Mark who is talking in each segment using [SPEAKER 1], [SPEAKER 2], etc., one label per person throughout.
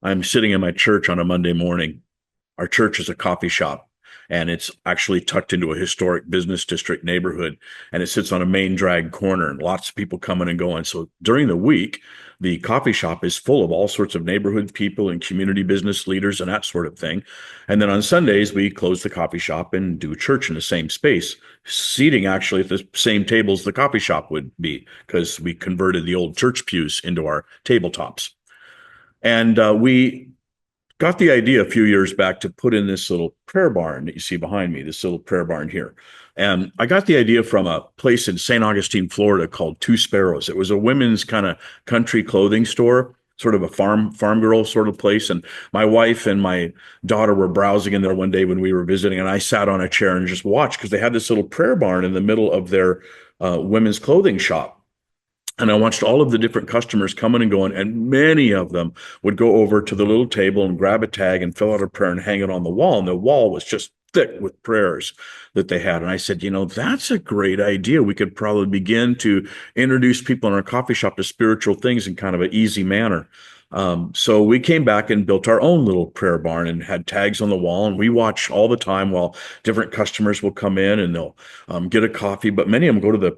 [SPEAKER 1] I'm sitting in my church on a Monday morning. Our church is a coffee shop, and it's actually tucked into a historic business district neighborhood, and it sits on a main drag corner, and lots of people coming and going. So during the week, the coffee shop is full of all sorts of neighborhood people and community business leaders and that sort of thing. And then on Sundays, we close the coffee shop and do church in the same space, seating actually at the same tables the coffee shop would be, because we converted the old church pews into our tabletops. And we got the idea a few years back to put in this little prayer barn that you see behind me, this little prayer barn here. And I got the idea from a place in St. Augustine, Florida called Two Sparrows. It was a women's kind of country clothing store, sort of a farm girl sort of place. And my wife and my daughter were browsing in there one day when we were visiting, and I sat on a chair and just watched because they had this little prayer barn in the middle of their women's clothing shop. And I watched all of the different customers coming and going, and many of them would go over to the little table and grab a tag and fill out a prayer and hang it on the wall. And the wall was just thick with prayers that they had. And I said, that's a great idea. We could probably begin to introduce people in our coffee shop to spiritual things in kind of an easy manner. So we came back and built our own little prayer barn and had tags on the wall. And we watch all the time while different customers will come in and they'll get a coffee. But many of them go to the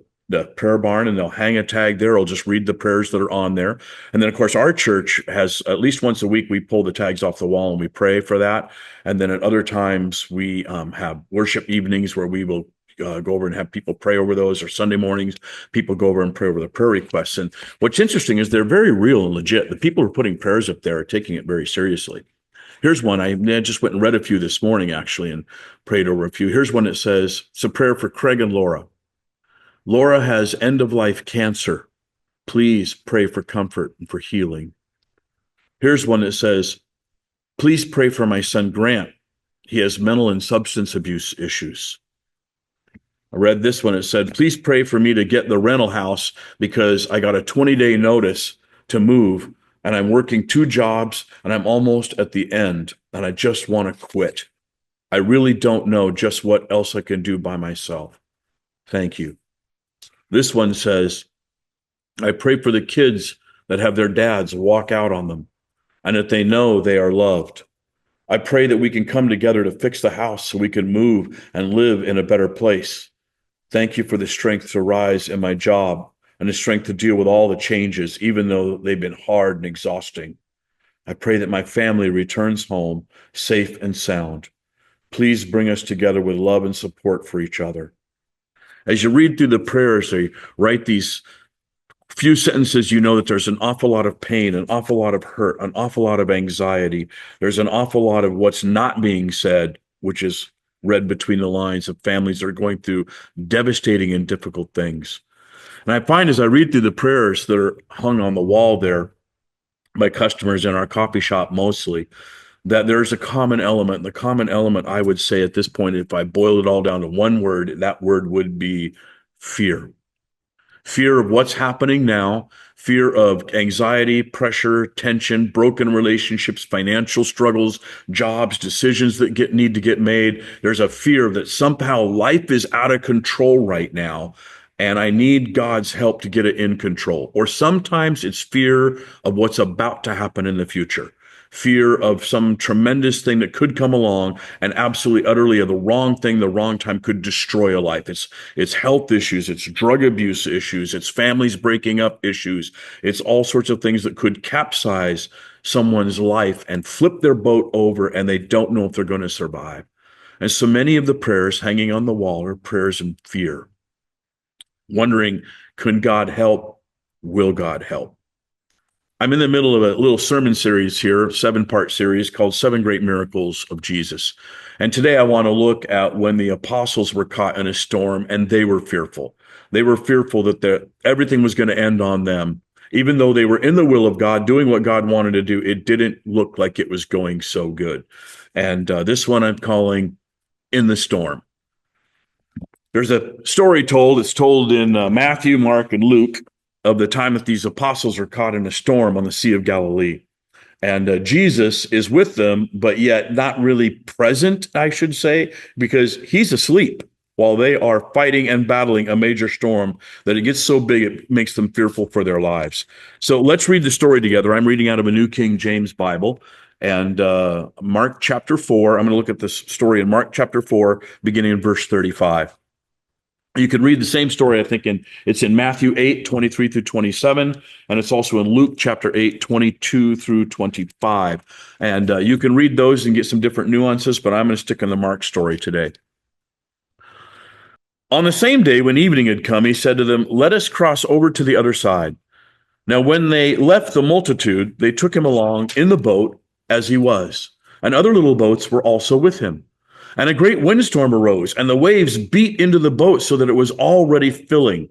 [SPEAKER 1] prayer barn and they'll hang a tag there. I'll just read the prayers that are on there. And then, of course, our church has at least once a week, we pull the tags off the wall and we pray for that. And then at other times, we have worship evenings where we will go over and have people pray over those, or Sunday mornings, people go over and pray over the prayer requests. And what's interesting is they're very real and legit. The people who are putting prayers up there are taking it very seriously. Here's one. I just went and read a few this morning, actually, and prayed over a few. Here's one that says, it's a prayer for Craig and Laura. Laura has end-of-life cancer. Please pray for comfort and for healing. Here's one that says, please pray for my son, Grant. He has mental and substance abuse issues. I read this one. It said, please pray for me to get the rental house because I got a 20-day notice to move, and I'm working 2 jobs, and I'm almost at the end, and I just want to quit. I really don't know just what else I can do by myself. Thank you. This one says, I pray for the kids that have their dads walk out on them and that they know they are loved. I pray that we can come together to fix the house so we can move and live in a better place. Thank you for the strength to rise in my job and the strength to deal with all the changes, even though they've been hard and exhausting. I pray that my family returns home safe and sound. Please bring us together with love and support for each other. As you read through the prayers, they write these few sentences, that there's an awful lot of pain, an awful lot of hurt, an awful lot of anxiety. There's an awful lot of what's not being said, which is read between the lines of families that are going through devastating and difficult things. And I find as I read through the prayers that are hung on the wall there by customers in our coffee shop mostly, that there's a common element. The common element, I would say at this point, if I boil it all down to one word, that word would be fear. Fear of what's happening now, fear of anxiety, pressure, tension, broken relationships, financial struggles, jobs, decisions that need to get made. There's a fear that somehow life is out of control right now, and I need God's help to get it in control. Or sometimes it's fear of what's about to happen in the future. Fear of some tremendous thing that could come along and absolutely, utterly the wrong thing, the wrong time could destroy a life. It's health issues, it's drug abuse issues, it's families breaking up issues. It's all sorts of things that could capsize someone's life and flip their boat over, and they don't know if they're going to survive. And so many of the prayers hanging on the wall are prayers in fear, wondering, can God help? Will God help? I'm in the middle of a little sermon series here, 7-part series called 7 Great Miracles of Jesus. And today I want to look at when the apostles were caught in a storm and they were fearful. They were fearful that everything was going to end on them. Even though they were in the will of God, doing what God wanted to do, it didn't look like it was going so good. And this one I'm calling In the Storm. There's a story told. It's told in Matthew, Mark, and Luke, of the time that these apostles are caught in a storm on the Sea of Galilee. And Jesus is with them, but yet not really present, I should say, because he's asleep. while they are fighting and battling a major storm that it gets so big it makes them fearful for their lives. So let's read the story together. I'm reading out of a New King James Bible. And Mark chapter 4, I'm going to look at this story in Mark chapter 4, beginning in verse 35. You can read the same story, I think, it's in Matthew 8, 23 through 27, and it's also in Luke chapter 8, 22 through 25. And you can read those and get some different nuances, but I'm going to stick in the Mark story today. On the same day, when evening had come, he said to them, "Let us cross over to the other side." Now, when they left the multitude, they took him along in the boat as he was, and other little boats were also with him. And a great windstorm arose, and the waves beat into the boat so that it was already filling.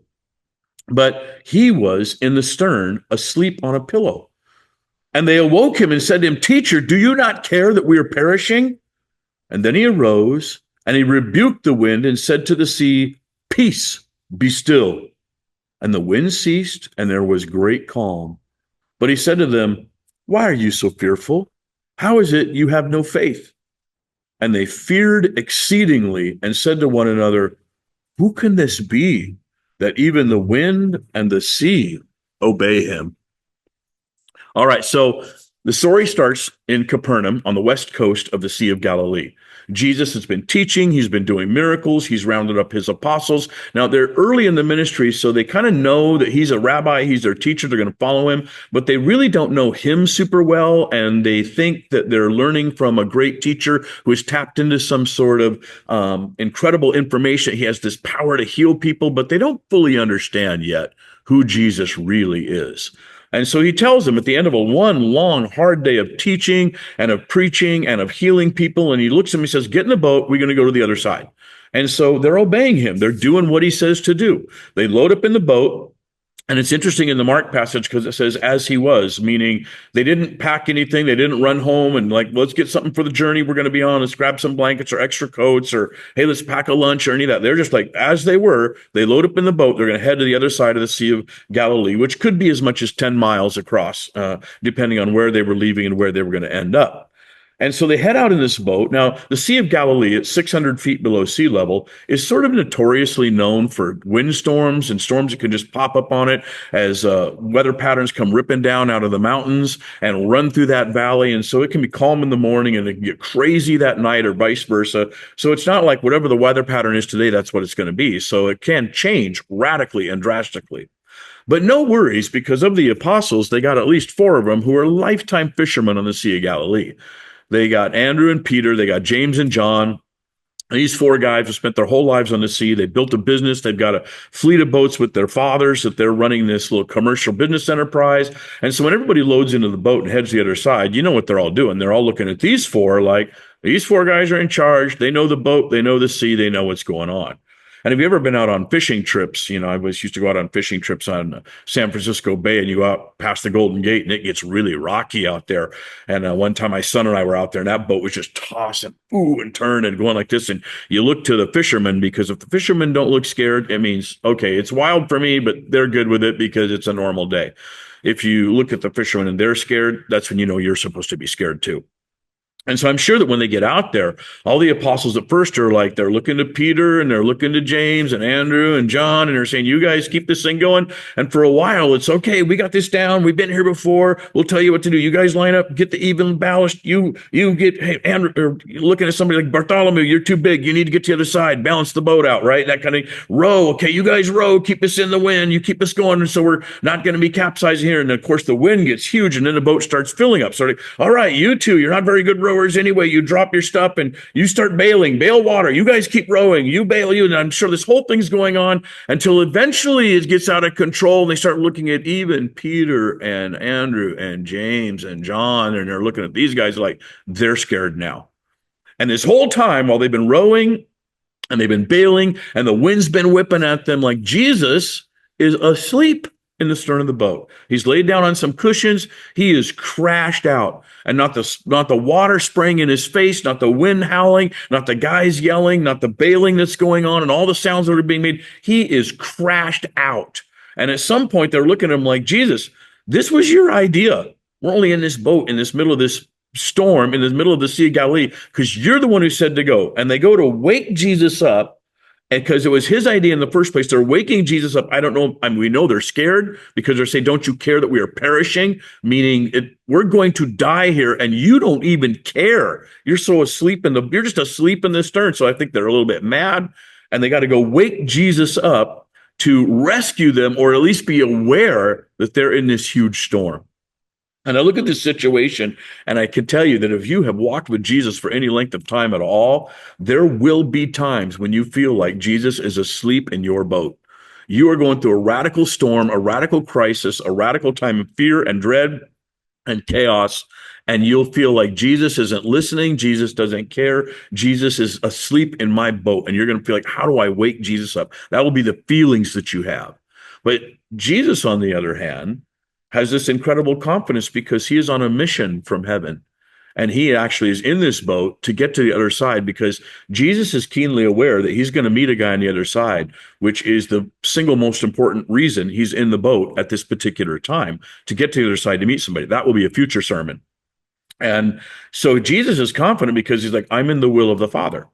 [SPEAKER 1] But he was in the stern, asleep on a pillow. And they awoke him and said to him, "Teacher, do you not care that we are perishing?" And then he arose, and he rebuked the wind and said to the sea, "Peace, be still." And the wind ceased, and there was great calm. But he said to them, "Why are you so fearful? How is it you have no faith?" And they feared exceedingly and said to one another, "Who can this be, that even the wind and the sea obey him?" All right, so the story starts in Capernaum on the west coast of the Sea of Galilee. Jesus has been teaching. He's been doing miracles. He's rounded up his apostles. Now, they're early in the ministry, so they kind of know that he's a rabbi. He's their teacher. They're going to follow him, but they really don't know him super well, and they think that they're learning from a great teacher who has tapped into some sort of incredible information. He has this power to heal people, but they don't fully understand yet who Jesus really is. And so he tells them at the end of one long, hard day of teaching and of preaching and of healing people, and he looks at them and says, "Get in the boat. We're going to go to the other side." And so they're obeying him. They're doing what he says to do. They load up in the boat. And it's interesting in the Mark passage because it says "as he was," meaning they didn't pack anything. They didn't run home and like, let's get something for the journey we're going to be on. Let's grab some blankets or extra coats or, hey, let's pack a lunch or any of that. They're just like, as they were, they load up in the boat. They're going to head to the other side of the Sea of Galilee, which could be as much as 10 miles across, depending on where they were leaving and where they were going to end up. And so they head out in this boat. Now, the Sea of Galilee, at 600 feet below sea level, is sort of notoriously known for windstorms and storms that can just pop up on it as weather patterns come ripping down out of the mountains and run through that valley. And so it can be calm in the morning and it can get crazy that night or vice versa. So it's not like whatever the weather pattern is today, that's what it's going to be. So it can change radically and drastically. But no worries, because of the apostles, they got at least 4 of them who are lifetime fishermen on the Sea of Galilee. They got Andrew and Peter. They got James and John. These 4 guys have spent their whole lives on the sea. They built a business. They've got a fleet of boats with their fathers that they're running this little commercial business enterprise. And so when everybody loads into the boat and heads the other side, you know what they're all doing. They're all looking at these 4 like, these 4 guys are in charge. They know the boat. They know the sea. They know what's going on. And have you ever been out on fishing trips? You know, I used to go out on fishing trips on San Francisco Bay, and you go out past the Golden Gate, and it gets really rocky out there. And one time, my son and I were out there, and that boat was just tossing, and turning and going like this. And you look to the fishermen, because if the fishermen don't look scared, it means, okay, it's wild for me, but they're good with it because it's a normal day. If you look at the fishermen and they're scared, that's when you know you're supposed to be scared too. And so I'm sure that when they get out there, all the apostles at first are like, they're looking to Peter and they're looking to James and Andrew and John, and they're saying, "You guys keep this thing going." And for a while, it's okay. We got this down. We've been here before. We'll tell you what to do. You guys line up, get the even ballast. You get, hey, Andrew, or you're looking at somebody like Bartholomew. You're too big. You need to get to the other side. Balance the boat out, right? That kind of row. Okay, you guys row. Keep us in the wind. You keep us going. And so we're not going to be capsizing here. And of course, the wind gets huge, and then the boat starts filling up. So like, all right, you two, you're not very good rowers anyway. You drop your stuff and you start bail water. You guys keep rowing. You bail. And I'm sure this whole thing's going on until eventually it gets out of control. And they start looking at even Peter and Andrew and James and John, and they're looking at these guys like they're scared now. And this whole time, while they've been rowing and they've been bailing and the wind's been whipping at them, like Jesus is asleep in the stern of the boat. He's laid down on some cushions. He is crashed out, and not the water spraying in his face, not the wind howling, not the guys yelling, not the bailing that's going on and all the sounds that are being made. He is crashed out. And at some point they're looking at him like, "Jesus, this was your idea. We're only in this boat in this middle of this storm, in the middle of the Sea of Galilee, because you're the one who said to go." And they go to wake Jesus up. And because it was his idea in the first place, they're waking Jesus up. I don't know. I mean, we know they're scared because they're saying, don't you care that we are perishing? Meaning we're going to die here and you don't even care. You're so asleep you're just asleep in the stern. So I think they're a little bit mad and they got to go wake Jesus up to rescue them, or at least be aware that they're in this huge storm. And I look at this situation and I can tell you that if you have walked with Jesus for any length of time at all, there will be times when you feel like Jesus is asleep in your boat. You are going through a radical storm, a radical crisis, a radical time of fear and dread and chaos. And you'll feel like Jesus isn't listening. Jesus doesn't care. Jesus is asleep in my boat. And you're going to feel like, how do I wake Jesus up? That will be the feelings that you have. But Jesus, on the other hand, has this incredible confidence because he is on a mission from heaven. And he actually is in this boat to get to the other side because Jesus is keenly aware that he's going to meet a guy on the other side, which is the single most important reason he's in the boat at this particular time, to get to the other side to meet somebody. That will be a future sermon. And so Jesus is confident because he's like, I'm in the will of the Father.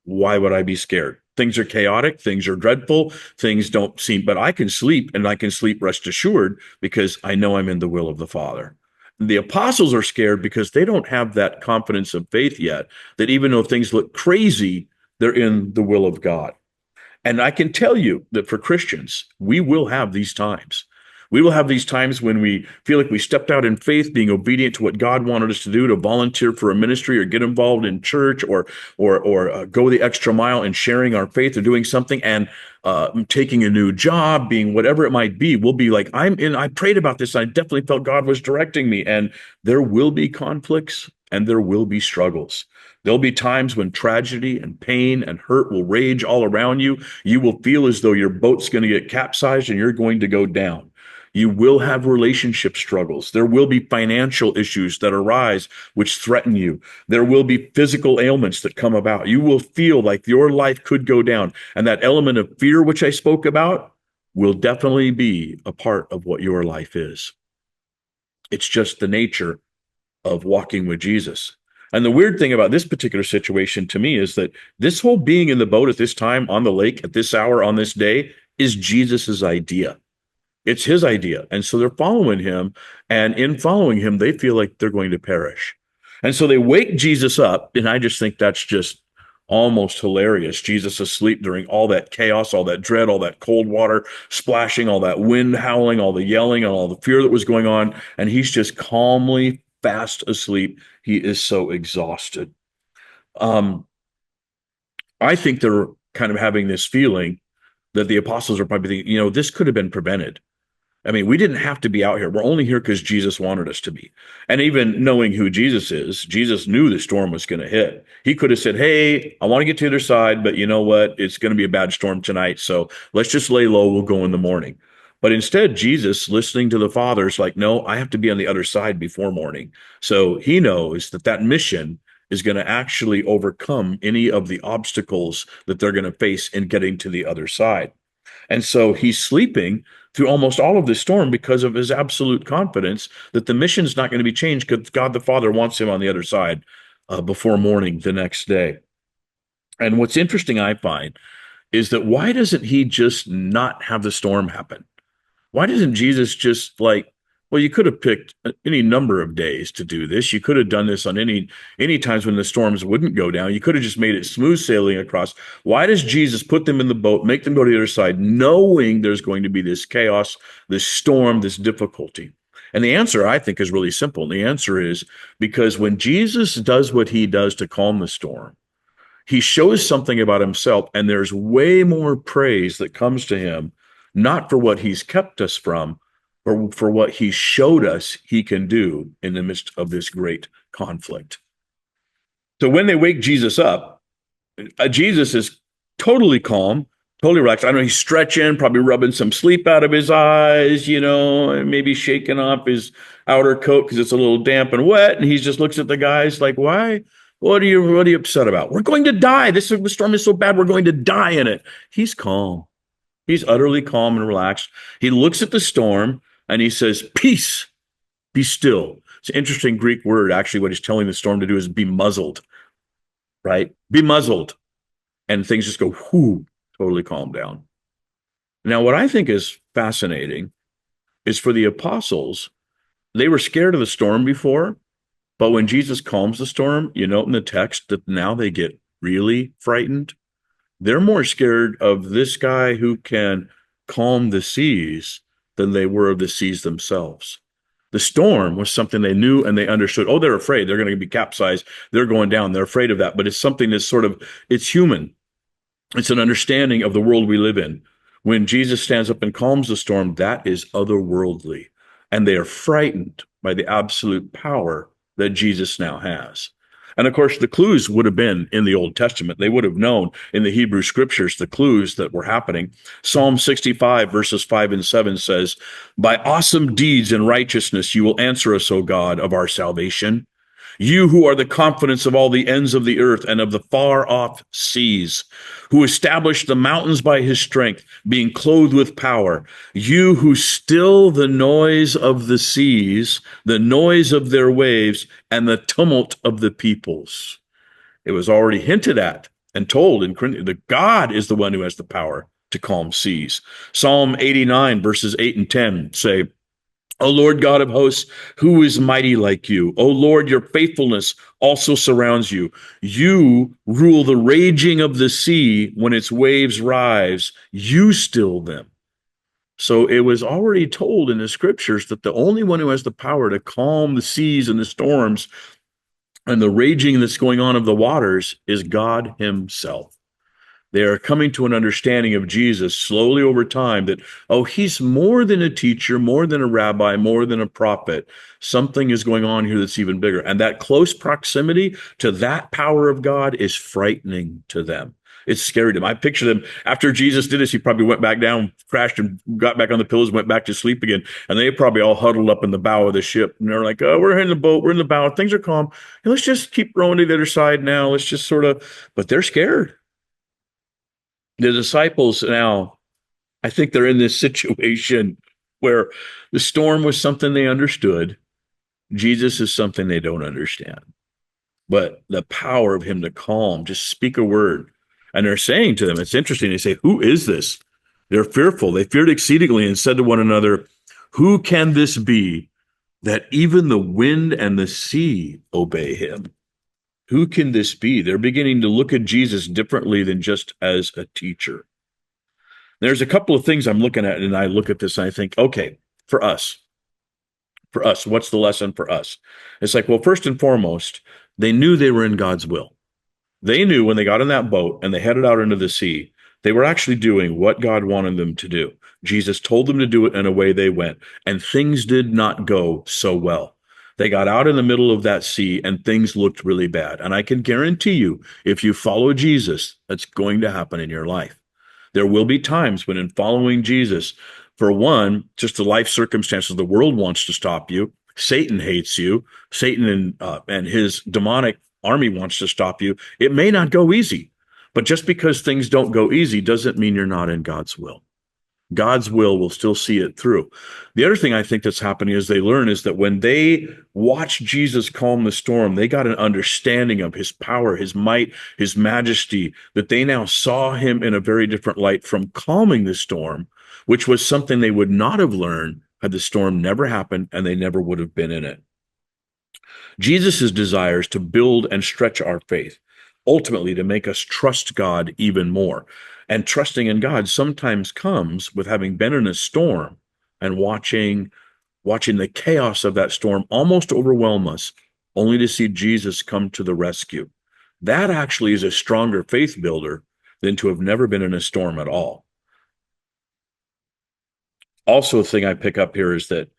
[SPEAKER 1] Why would I be scared? Things are chaotic. Things are dreadful. Things don't seem, but I can sleep, and I can sleep rest assured because I know I'm in the will of the Father. The apostles are scared because they don't have that confidence of faith yet, that even though things look crazy, they're in the will of God. And I can tell you that for Christians, we will have these times. We will have these times when we feel like we stepped out in faith, being obedient to what God wanted us to do, to volunteer for a ministry or get involved in church or go the extra mile in sharing our faith or doing something, and taking a new job, being whatever it might be. We'll be like, I prayed about this. I definitely felt God was directing me. And there will be conflicts and there will be struggles. There'll be times when tragedy and pain and hurt will rage all around you. You will feel as though your boat's going to get capsized and you're going to go down. You will have relationship struggles. There will be financial issues that arise which threaten you. There will be physical ailments that come about. You will feel like your life could go down. And that element of fear, which I spoke about, will definitely be a part of what your life is. It's just the nature of walking with Jesus. And the weird thing about this particular situation to me is that this whole being in the boat at this time, on the lake, at this hour, on this day, is Jesus's idea. It's his idea. And so they're following him. And in following him, they feel like they're going to perish. And so they wake Jesus up. And I just think that's just almost hilarious. Jesus asleep during all that chaos, all that dread, all that cold water splashing, all that wind howling, all the yelling, and all the fear that was going on. And he's just calmly fast asleep. He is so exhausted. I think they're kind of having this feeling that the apostles are probably thinking, this could have been prevented. I mean, we didn't have to be out here. We're only here because Jesus wanted us to be. And even knowing who Jesus is, Jesus knew the storm was going to hit. He could have said, hey, I want to get to the other side, but you know what? It's going to be a bad storm tonight. So let's just lay low. We'll go in the morning. But instead, Jesus, listening to the Father, is like, no, I have to be on the other side before morning. So he knows that mission is going to actually overcome any of the obstacles that they're going to face in getting to the other side. And so he's sleeping through almost all of this storm because of his absolute confidence that the mission's not going to be changed because God the Father wants him on the other side before morning the next day. And what's interesting, I find, is that why doesn't he just not have the storm happen? Why doesn't Jesus just you could have picked any number of days to do this. You could have done this on any times when the storms wouldn't go down. You could have just made it smooth sailing across. Why does Jesus put them in the boat, make them go to the other side, knowing there's going to be this chaos, this storm, this difficulty? And the answer, I think, is really simple. And the answer is because when Jesus does what he does to calm the storm, he shows something about himself, and there's way more praise that comes to him, not for what he's kept us from, or for what he showed us he can do in the midst of this great conflict. So when they wake Jesus up, Jesus is totally calm, totally relaxed. I know he's stretching, probably rubbing some sleep out of his eyes, and maybe shaking off his outer coat because it's a little damp and wet. And he just looks at the guys like, why? What are you upset about? We're going to die. The storm is so bad, we're going to die in it. He's calm. He's utterly calm and relaxed. He looks at the storm and he says, peace, be still. It's an interesting Greek word. Actually, what he's telling the storm to do is be muzzled, right? Be muzzled. And things just go, whoo, totally calmed down. Now, what I think is fascinating is for the apostles, they were scared of the storm before, but when Jesus calms the storm, you note in the text that now they get really frightened. They're more scared of this guy who can calm the seas than they were of the seas themselves. The storm was something they knew and they understood. Oh, they're afraid. They're going to be capsized. They're going down. They're afraid of that. But it's something that's sort of, it's human. It's an understanding of the world we live in. When Jesus stands up and calms the storm, that is otherworldly. And they are frightened by the absolute power that Jesus now has. And of course, the clues would have been in the Old Testament. They would have known in the Hebrew scriptures the clues that were happening. Psalm 65, verses 5 and 7 says, "By awesome deeds and righteousness you will answer us, O God of our salvation. You who are the confidence of all the ends of the earth and of the far off seas, who established the mountains by his strength, being clothed with power. You who still the noise of the seas, the noise of their waves, and the tumult of the peoples." It was already hinted at and told in Corinthians that God is the one who has the power to calm seas. Psalm 89, verses 8 and 10 say, "O Lord God of hosts, who is mighty like you? O Lord, your faithfulness also surrounds you. You rule the raging of the sea when its waves rise. You still them." So it was already told in the scriptures that the only one who has the power to calm the seas and the storms and the raging that's going on of the waters is God himself. They are coming to an understanding of Jesus slowly over time that, oh, he's more than a teacher, more than a rabbi, more than a prophet. Something is going on here that's even bigger. And that close proximity to that power of God is frightening to them. It's scary to them. I picture them after Jesus did this, he probably went back down, crashed and got back on the pillows, went back to sleep again. And they probably all huddled up in the bow of the ship. And they're like, oh, we're in the boat, we're in the bow, things are calm. And let's just keep rowing to the other side now. Let's just sort of, but they're scared. The disciples now, I think they're in this situation where the storm was something they understood. Jesus is something they don't understand. But the power of him to calm, just speak a word. And they're saying to them, it's interesting, they say, who is this? They're fearful. They feared exceedingly and said to one another, who can this be that even the wind and the sea obey him? Who can this be? They're beginning to look at Jesus differently than just as a teacher. There's a couple of things I'm looking at, and I look at this and I think, okay, for us, what's the lesson for us? It's like, well, first and foremost, they knew they were in God's will. They knew when they got in that boat and they headed out into the sea, they were actually doing what God wanted them to do. Jesus told them to do it, and away they went. And things did not go so well. They got out in the middle of that sea and things looked really bad. And I can guarantee you, if you follow Jesus, that's going to happen in your life. There will be times when in following Jesus, for one, just the life circumstances, the world wants to stop you. Satan hates you. Satan and his demonic army wants to stop you. It may not go easy, but just because things don't go easy doesn't mean you're not in God's will. God's will still see it through. The other thing I think that's happening is they learn is that when they watch Jesus calm the storm, they got an understanding of his power, his might, his majesty, that they now saw him in a very different light from calming the storm, which was something they would not have learned had the storm never happened and they never would have been in it. Jesus' desires to build and stretch our faith, ultimately to make us trust God even more. And trusting in God sometimes comes with having been in a storm and watching the chaos of that storm almost overwhelm us, only to see Jesus come to the rescue. That actually is a stronger faith builder than to have never been in a storm at all. Also, a thing I pick up here is that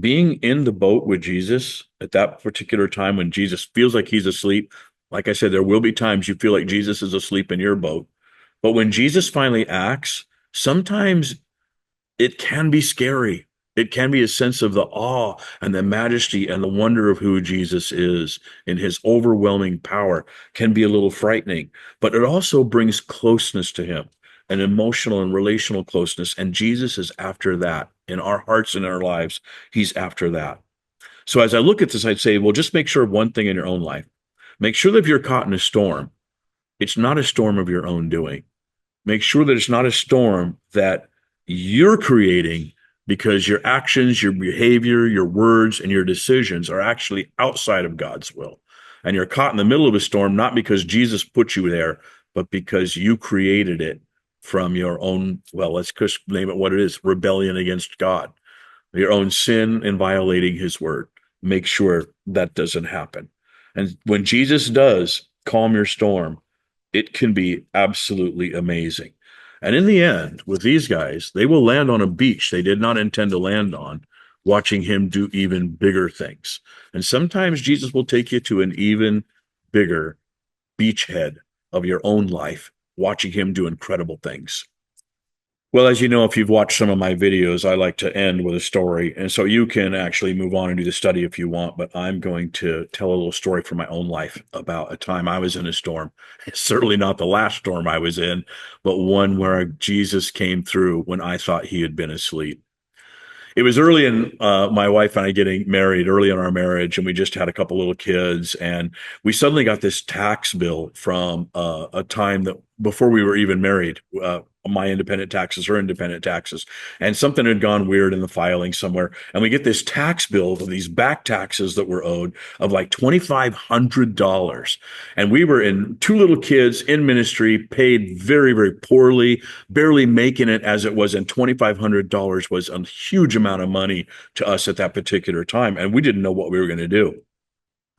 [SPEAKER 1] being in the boat with Jesus at that particular time when Jesus feels like he's asleep, like I said, there will be times you feel like Jesus is asleep in your boat. But when Jesus finally acts, sometimes it can be scary. It can be a sense of the awe and the majesty and the wonder of who Jesus is in his overwhelming power can be a little frightening, but it also brings closeness to him, an emotional and relational closeness. And Jesus is after that in our hearts and our lives. He's after that. So as I look at this, I'd say, well, just make sure of one thing in your own life. Make sure that if you're caught in a storm, it's not a storm of your own doing. Make sure that it's not a storm that you're creating because your actions, your behavior, your words, and your decisions are actually outside of God's will. And you're caught in the middle of a storm, not because Jesus put you there, but because you created it from your own, well, let's just name it what it is, rebellion against God, your own sin in violating his word. Make sure that doesn't happen. And when Jesus does calm your storm, it can be absolutely amazing. And in the end, with these guys, they will land on a beach they did not intend to land on, watching him do even bigger things. And sometimes Jesus will take you to an even bigger beachhead of your own life, watching him do incredible things. Well, as you know, if you've watched some of my videos, I like to end with a story. And so you can actually move on and do the study if you want, but I'm going to tell a little story from my own life about a time I was in a storm. It's certainly not the last storm I was in, but one where Jesus came through when I thought he had been asleep. It was early in my wife and I getting married, early in our marriage, and we just had a couple little kids, and we suddenly got this tax bill from a time that before we were even married. My independent taxes, her independent taxes, and something had gone weird in the filing somewhere, and we get this tax bill of these back taxes that were owed of like $2,500, and we were in two little kids in ministry, paid very, very poorly, barely making it as it was, and $2,500 was a huge amount of money to us at that particular time, and we didn't know what we were going to do.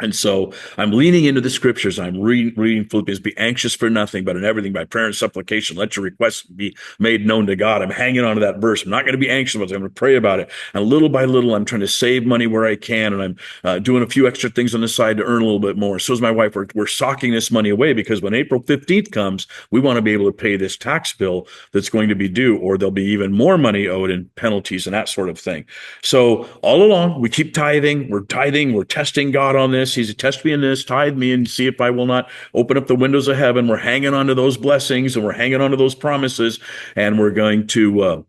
[SPEAKER 1] And so I'm leaning into the scriptures. I'm reading Philippians, be anxious for nothing, but in everything by prayer and supplication, let your requests be made known to God. I'm hanging on to that verse. I'm not going to be anxious about it. I'm going to pray about it. And little by little, I'm trying to save money where I can. And I'm doing a few extra things on the side to earn a little bit more. So is my wife. We're socking this money away because when April 15th comes, we want to be able to pay this tax bill that's going to be due, or there'll be even more money owed in penalties and that sort of thing. So all along, we keep tithing. We're testing God on this. He's test me in this, tithe me, and see if I will not open up the windows of heaven. We're hanging on to those blessings and we're hanging on to those promises, and we're going to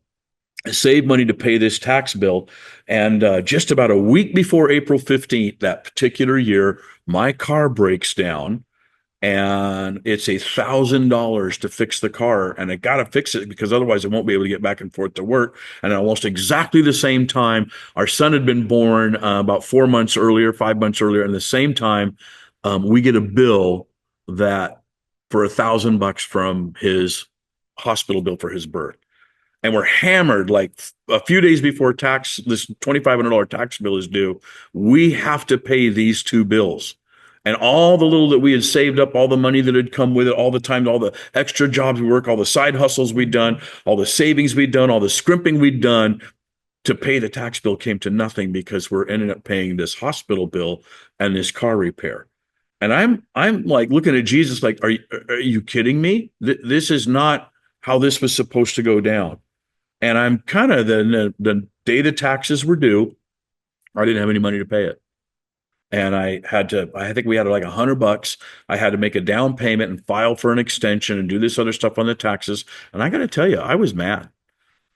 [SPEAKER 1] save money to pay this tax bill. And just about a week before April 15th, that particular year, my car breaks down. And it's $1,000 to fix the car, and I got to fix it because otherwise I won't be able to get back and forth to work. And at almost exactly the same time, our son had been born about 4 months earlier, 5 months earlier, and the same time, we get a bill that for $1,000 from his hospital bill for his birth, and we're hammered like a few days before this $2,500 tax bill is due. We have to pay these two bills. And all the little that we had saved up, all the money that had come with it, all the time, all the extra jobs we work, all the side hustles we'd done, all the savings we'd done, all the scrimping we'd done to pay the tax bill came to nothing because we're ending up paying this hospital bill and this car repair. And I'm like looking at Jesus like, are you kidding me? This is not how this was supposed to go down. And I'm kind of the day the taxes were due, I didn't have any money to pay it. And I think we had like $100. I had to make a down payment and file for an extension and do this other stuff on the taxes. And I got to tell you, I was mad.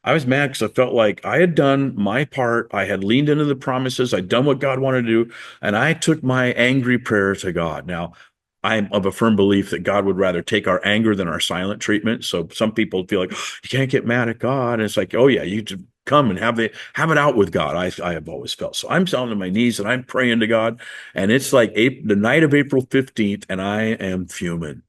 [SPEAKER 1] I was mad because I felt like I had done my part. I had leaned into the promises. I'd done what God wanted to do. And I took my angry prayer to God. Now, I'm of a firm belief that God would rather take our anger than our silent treatment. So some people feel like you can't get mad at God. And it's like, oh yeah, you come and have it out with God. I have always felt so. I'm down on my knees and I'm praying to God, and it's like the night of April 15th, and I am fuming.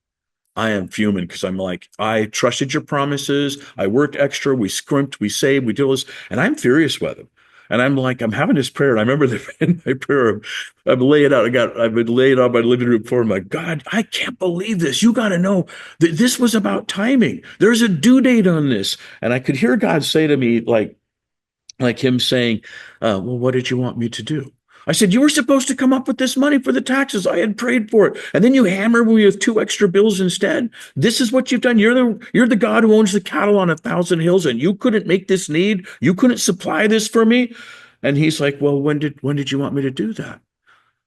[SPEAKER 1] I am fuming because I'm like, I trusted your promises. I worked extra. We scrimped. We saved. We did all this, and I'm furious with him. And I'm like, I'm having this prayer. And I remember in my prayer, I've laid it out. I've been laying out my living room floor. I'm like, God, I can't believe this. You got to know that this was about timing. There's a due date on this. And I could hear God say to me, like him saying, well, what did you want me to do? I said, you were supposed to come up with this money for the taxes. I had prayed for it. And then you hammered me with two extra bills instead. This is what you've done. You're the God who owns the cattle on 1,000 hills, and you couldn't make this need. You couldn't supply this for me. And he's like, well, when did you want me to do that?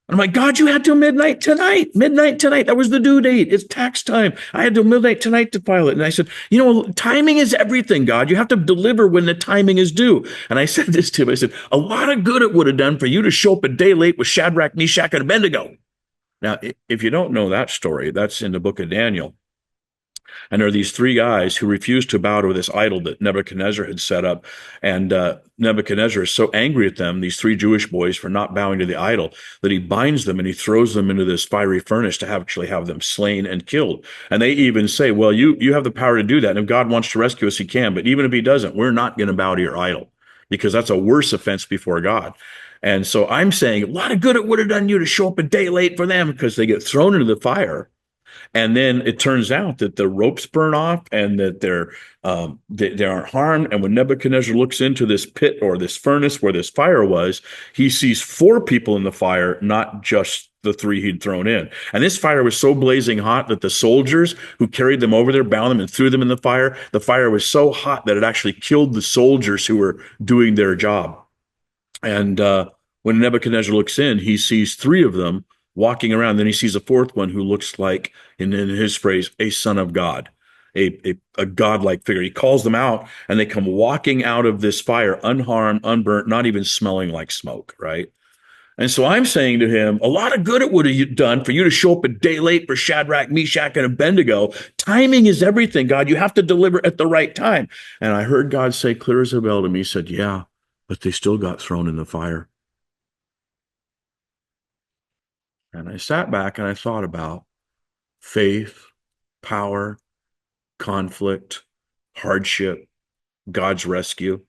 [SPEAKER 1] I'm like, God, you had till midnight tonight. Midnight tonight. That was the due date. It's tax time. I had till midnight tonight to file it. And I said, timing is everything, God. You have to deliver when the timing is due. And I said this to him. I said, a lot of good it would have done for you to show up a day late with Shadrach, Meshach, and Abednego. Now, if you don't know that story, that's in the book of Daniel. And there are these three guys who refused to bow to this idol that Nebuchadnezzar had set up. And Nebuchadnezzar is so angry at them, these three Jewish boys, for not bowing to the idol, that he binds them and he throws them into this fiery furnace to actually have them slain and killed. And they even say, well, you have the power to do that. And if God wants to rescue us, he can. But even if he doesn't, we're not going to bow to your idol, because that's a worse offense before God. And so I'm saying a lot of good it would have done you to show up a day late for them, because they get thrown into the fire. And then it turns out that the ropes burn off and that they aren't harmed. And when Nebuchadnezzar looks into this pit or this furnace where this fire was, he sees four people in the fire, not just the three he'd thrown in. And this fire was so blazing hot that the soldiers who carried them over there bound them and threw them in the fire. The fire was so hot that it actually killed the soldiers who were doing their job. And when Nebuchadnezzar looks in, he sees three of them walking around. Then he sees a fourth one who looks like, in his phrase, a son of God, a godlike figure. He calls them out, and they come walking out of this fire unharmed, unburnt, not even smelling like smoke, right? And so I'm saying to him, a lot of good it would have done for you to show up a day late for Shadrach, Meshach, and Abednego. Timing is everything, God. You have to deliver at the right time. And I heard God say clear as a bell to me, he said, yeah, but they still got thrown in the fire. And I sat back and I thought about faith, power, conflict, hardship, God's rescue.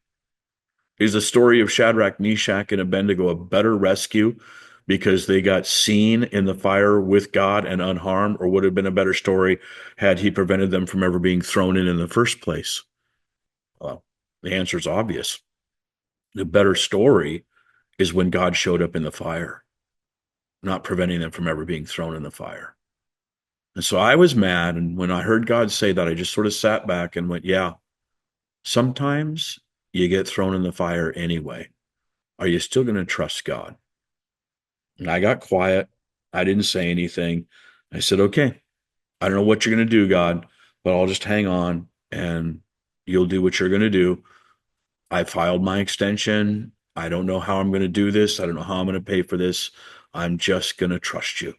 [SPEAKER 1] Is the story of Shadrach, Meshach, and Abednego a better rescue because they got seen in the fire with God and unharmed, or would it have been a better story had he prevented them from ever being thrown in the first place? Well, the answer is obvious. The better story is when God showed up in the fire, not preventing them from ever being thrown in the fire. And so I was mad. And when I heard God say that, I just sort of sat back and went, yeah, sometimes you get thrown in the fire anyway. Are you still going to trust God? And I got quiet. I didn't say anything. I said, okay, I don't know what you're going to do, God, but I'll just hang on and you'll do what you're going to do. I filed my extension. I don't know how I'm going to do this. I don't know how I'm going to pay for this. I'm just going to trust you.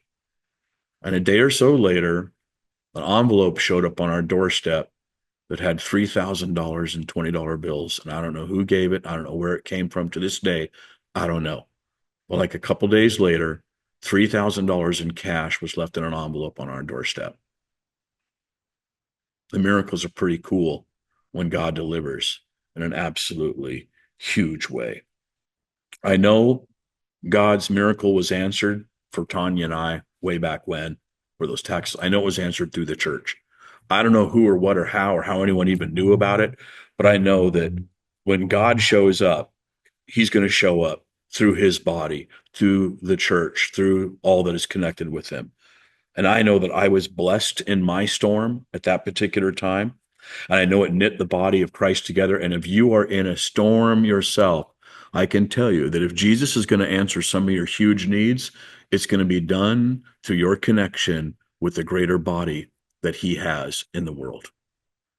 [SPEAKER 1] And a day or so later, an envelope showed up on our doorstep that had $3,000 in $20 bills. And I don't know who gave it. I don't know where it came from to this day. I don't know. But like a couple days later, $3,000 in cash was left in an envelope on our doorstep. The miracles are pretty cool when God delivers in an absolutely huge way. I know God's miracle was answered for Tanya and I way back when for those texts. I know it was answered through the church. I don't know who or what or how anyone even knew about it, but I know that when God shows up, he's going to show up through his body, through the church, through all that is connected with him. And I know that I was blessed in my storm at that particular time. And I know it knit the body of Christ together. And if you are in a storm yourself, I can tell you that if Jesus is going to answer some of your huge needs, it's going to be done through your connection with the greater body that he has in the world.